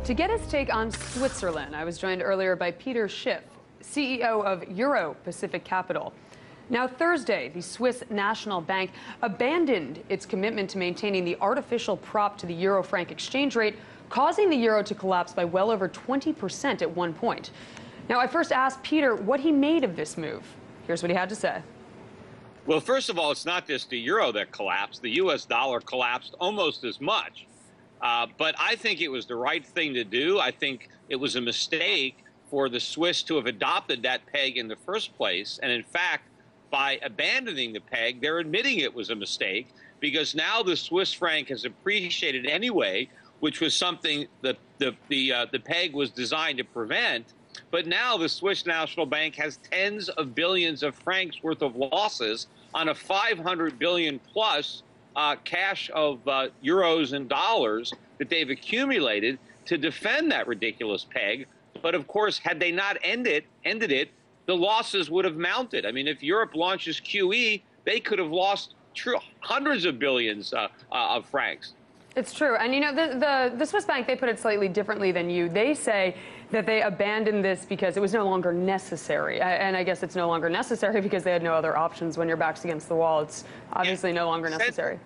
To get his take on Switzerland, I was joined earlier by Peter Schiff, CEO of Euro Pacific Capital. Now, Thursday, the Swiss National Bank abandoned its commitment to maintaining the artificial prop to the euro-franc exchange rate, causing the euro to collapse by well over 20% at one point. Now, I first asked Peter what he made of this move. Here's what he had to say. Well, first of all, it's not just the euro that collapsed. The U.S. dollar collapsed almost as much. But I think it was the right thing to do. I think it was a mistake for the Swiss to have adopted that peg in the first place. And in fact, by abandoning the peg, they're admitting it was a mistake, because now the Swiss franc has appreciated anyway, which was something that the peg was designed to prevent. But now the Swiss National Bank has tens of billions of francs worth of losses on a 500 billion plus cash of euros and dollars that they've accumulated to defend that ridiculous peg. But of course, had they not ended it, the losses would have mounted. I mean, if Europe launches QE, they could have lost hundreds of billions of francs. It's true. And, you know, the Swiss bank, they put it slightly differently than you. They say that they abandoned this because it was no longer necessary. And I guess it's no longer necessary because they had no other options. When your back's against the wall, it's obviously no longer necessary.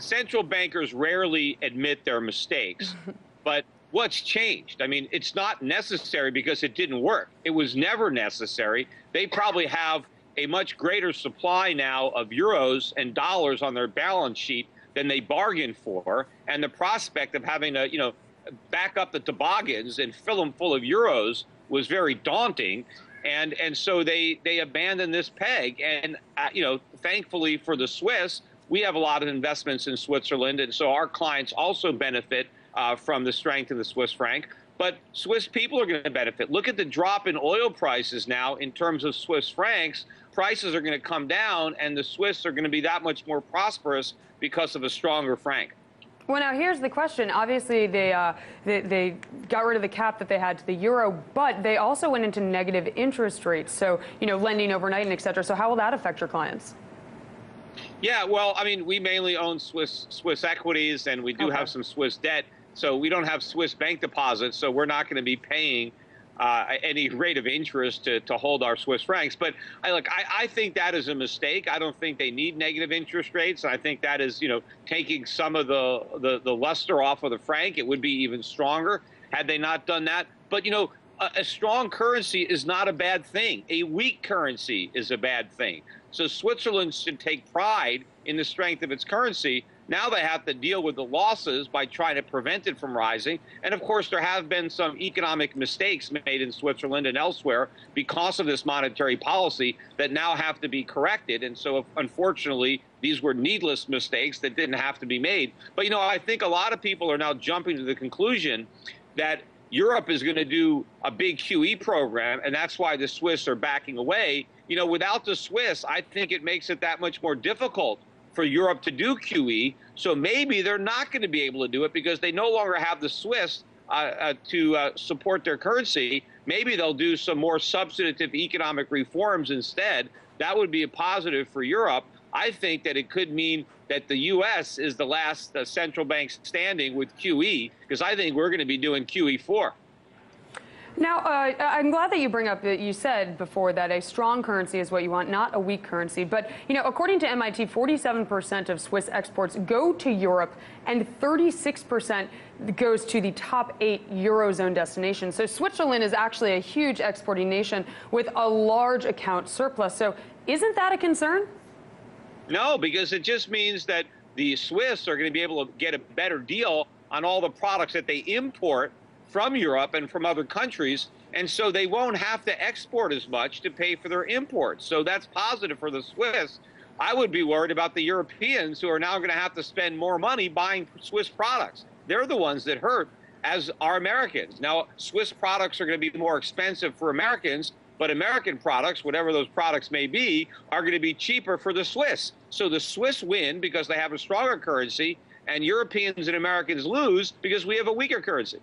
Central bankers rarely admit their mistakes. But what's changed? I mean, it's not necessary because it didn't work. It was never necessary. They probably have a much greater supply now of euros and dollars on their balance sheet than they bargained for, and the prospect of having to, you know, back up the toboggans and fill them full of euros was very daunting, and so they abandoned this peg. And you know, thankfully for the Swiss, we have a lot of investments in Switzerland, and so our clients also benefit from the strength of the Swiss franc. But Swiss people are going to benefit. Look at the drop in oil prices now in terms of Swiss francs. Prices are going to come down, and the Swiss are going to be that much more prosperous because of a stronger franc. Well, now here's the question. Obviously, they got rid of the cap that they had to the euro, but they also went into negative interest rates. So, you know, lending overnight and et cetera. So how will that affect your clients? Yeah, well, I mean, we mainly own Swiss equities, and we do have some Swiss debt. So we don't have Swiss bank deposits, so we're not going to be paying any rate of interest to hold our Swiss francs. But I think that is a mistake. I don't think they need negative interest rates. I think that is, you know, taking some of the luster off of the franc. It would be even stronger had they not done that. But, you know, a strong currency is not a bad thing. A weak currency is a bad thing. So Switzerland should take pride in the strength of its currency. Now they have to deal with the losses by trying to prevent it from rising. And of course, there have been some economic mistakes made in Switzerland and elsewhere because of this monetary policy that now have to be corrected. And so, unfortunately, these were needless mistakes that didn't have to be made. But, you know, I think a lot of people are now jumping to the conclusion that Europe is going to do a big QE program, and that's why the Swiss are backing away. You know, without the Swiss, I think it makes it that much more difficult for Europe to do QE. So maybe they're not going to be able to do it because they no longer have the Swiss to support their currency. Maybe they'll do some more substantive economic reforms instead. That would be a positive for Europe. I think that it could mean that the U.S. is the last central bank standing with QE, because I think we're going to be doing QE4. Now, I'm glad that you bring up that you said before that a strong currency is what you want, not a weak currency. But, you know, according to MIT, 47% of Swiss exports go to Europe and 36% goes to the top 8 Eurozone destinations. So Switzerland is actually a huge exporting nation with a large account surplus. So isn't that a concern? No, because it just means that the Swiss are going to be able to get a better deal on all the products that they import from Europe and from other countries, and so they won't have to export as much to pay for their imports. So that's positive for the Swiss. I would be worried about the Europeans, who are now going to have to spend more money buying Swiss products. They're the ones that hurt, as are Americans. Now, Swiss products are going to be more expensive for Americans, but American products, whatever those products may be, are going to be cheaper for the Swiss. So the Swiss win because they have a stronger currency, and Europeans and Americans lose because we have a weaker currency.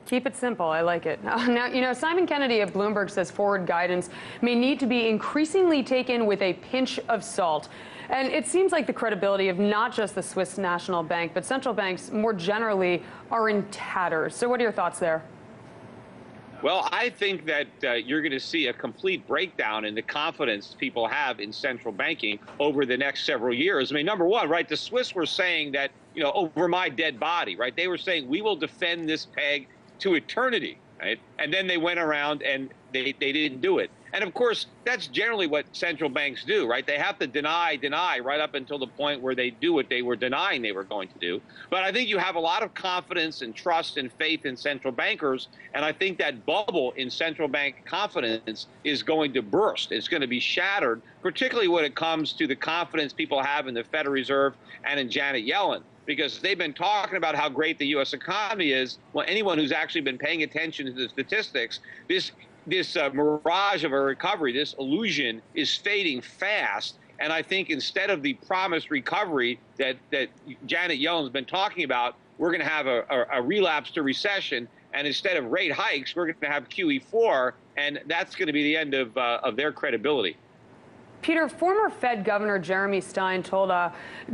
Keep it simple. I like it. Now, Simon Kennedy of Bloomberg says forward guidance may need to be increasingly taken with a pinch of salt. And it seems like the credibility of not just the Swiss National Bank, but central banks more generally are in tatters. So what are your thoughts there? Well, I think that you're going to see a complete breakdown in the confidence people have in central banking over the next several years. I mean, number one, right, the Swiss were saying that, over my dead body, right? They were saying we will defend this peg to eternity, right? And then they went around and they didn't do it. And of course, that's generally what central banks do, right? They have to deny right up until the point where they do what they were denying they were going to do. But I think you have a lot of confidence and trust and faith in central bankers. And I think that bubble in central bank confidence is going to burst. It's going to be shattered, particularly when it comes to the confidence people have in the Federal Reserve and in Janet Yellen, because they've been talking about how great the U.S. economy is. Well, anyone who's actually been paying attention to the statistics, this mirage of a recovery, this illusion is fading fast. And I think instead of the promised recovery that Janet Yellen's been talking about, we're going to have a relapse to recession. And instead of rate hikes, we're going to have QE4. And that's going to be the end of their credibility. Peter, former Fed Governor Jeremy Stein told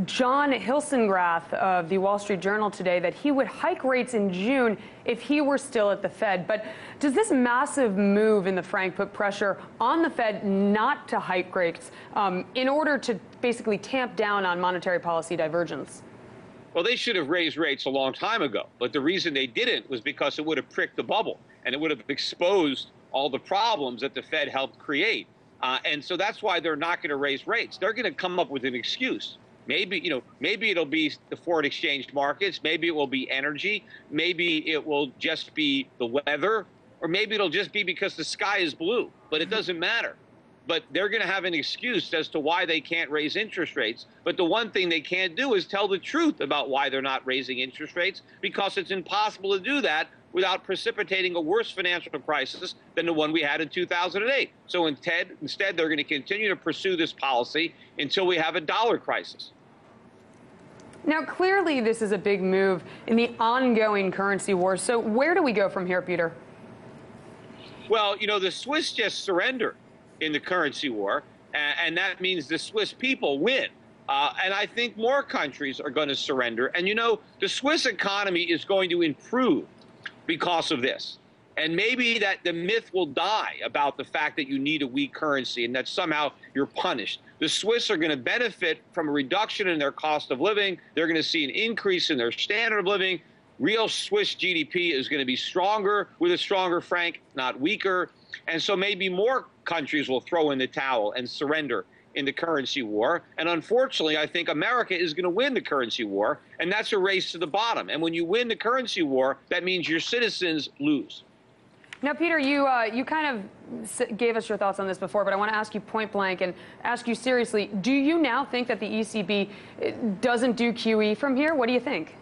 John Hilsengrath of the Wall Street Journal today that he would hike rates in June if he were still at the Fed. But does this massive move in the franc put pressure on the Fed not to hike rates in order to basically tamp down on monetary policy divergence? Well, they should have raised rates a long time ago. But the reason they didn't was because it would have pricked the bubble and it would have exposed all the problems that the Fed helped create. And so that's why they're not going to raise rates. They're going to come up with an excuse. Maybe it'll be the foreign exchange markets. Maybe it will be energy. Maybe it will just be the weather. Or maybe it'll just be because the sky is blue. But it doesn't matter. But they're going to have an excuse as to why they can't raise interest rates. But the one thing they can't do is tell the truth about why they're not raising interest rates, because it's impossible to do that without precipitating a worse financial crisis than the one we had in 2008. So instead, they're going to continue to pursue this policy until we have a dollar crisis. Now, clearly, this is a big move in the ongoing currency war. So where do we go from here, Peter? Well, the Swiss just surrendered in the currency war, and that means the Swiss people win. And I think more countries are going to surrender. And, the Swiss economy is going to improve because of this. And maybe that the myth will die about the fact that you need a weak currency and that somehow you're punished. The Swiss are going to benefit from a reduction in their cost of living. They're going to see an increase in their standard of living. Real Swiss GDP is going to be stronger with a stronger franc, not weaker. And so maybe more countries will throw in the towel and surrender in the currency war. And unfortunately, I think America is going to win the currency war, and that's a race to the bottom. And when you win the currency war, that means your citizens lose. Now, Peter, you kind of gave us your thoughts on this before, but I want to ask you point blank and ask you seriously, do you now think that the ECB doesn't do QE from here? What do you think?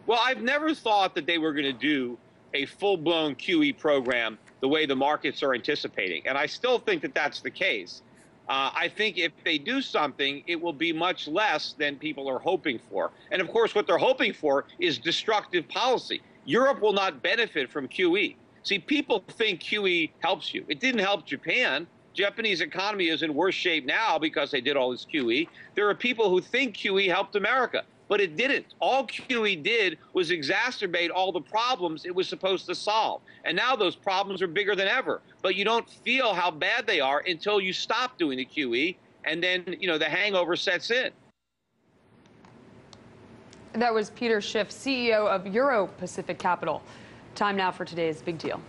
Well, I've never thought that they were going to do a full-blown QE program the way the markets are anticipating. And I still think that that's the case. I think if they do something, it will be much less than people are hoping for. And of course, what they're hoping for is destructive policy. Europe will not benefit from QE. See, people think QE helps you. It didn't help Japan. Japanese economy is in worse shape now because they did all this QE. There are people who think QE helped America, but it didn't. All QE did was exacerbate all the problems it was supposed to solve. And now those problems are bigger than ever. But you don't feel how bad they are until you stop doing the QE, and then, the hangover sets in. That was Peter Schiff, CEO of Euro Pacific Capital. Time now for today's Big Deal.